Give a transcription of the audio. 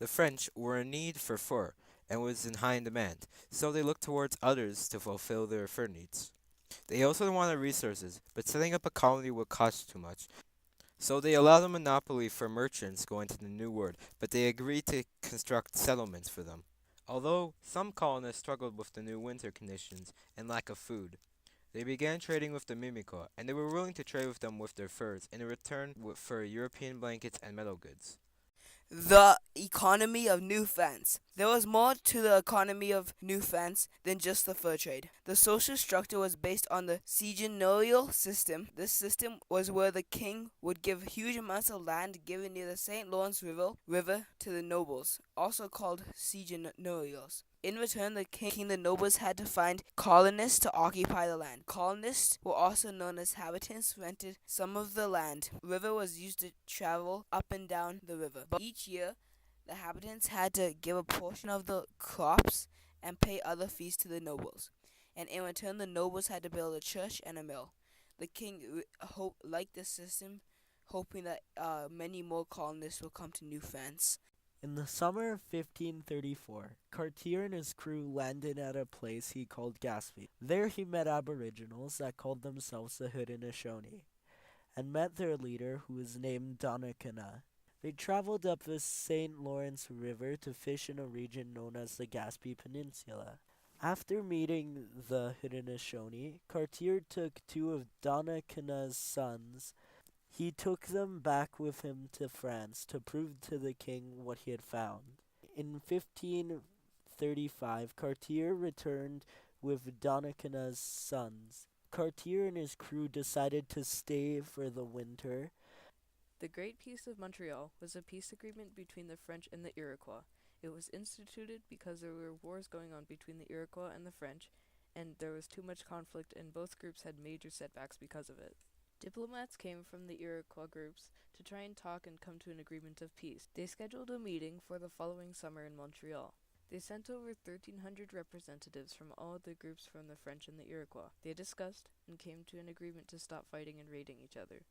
The French were in need for fur and was in high demand, so they looked towards others to fulfill their fur needs. They also wanted resources, but setting up a colony would cost too much, so they allowed a monopoly for merchants going to the New World, but they agreed to construct settlements for them. Although some colonists struggled with the new winter conditions and lack of food, they began trading with the Mimikor, and they were willing to trade with them with their furs in return for European blankets and metal goods. The economy of New France. There was more to the economy of New France than just the fur trade. The social structure was based on the seigneurial system. This system was where the king would give huge amounts of land given near the St. Lawrence River to the nobles, also called seigneurials. In return, the nobles had to find colonists to occupy the land. Colonists were also known as habitants, rented some of the land. River was used to travel up and down the river. But each year, the habitants had to give a portion of the crops and pay other fees to the nobles. And in return, the nobles had to build a church and a mill. The king liked this system, hoping that many more colonists will come to New France. In the summer of 1534, Cartier and his crew landed at a place he called Gaspé. There he met aboriginals that called themselves the Haudenosaunee, and met their leader, who was named Donnacona. They traveled up the St. Lawrence River to fish in a region known as the Gaspé Peninsula. After meeting the Haudenosaunee, Cartier took two of Donnacona's sons. He took them back with him to France to prove to the king what he had found. In 1535, Cartier returned with Donnacona's sons. Cartier and his crew decided to stay for the winter. The Great Peace of Montreal was a peace agreement between the French and the Iroquois. It was instituted because there were wars going on between the Iroquois and the French, and there was too much conflict, and both groups had major setbacks because of it. Diplomats came from the Iroquois groups to try and talk and come to an agreement of peace. They scheduled a meeting for the following summer in Montreal. They sent over 1,300 representatives from all the groups from the French and the Iroquois. They discussed and came to an agreement to stop fighting and raiding each other.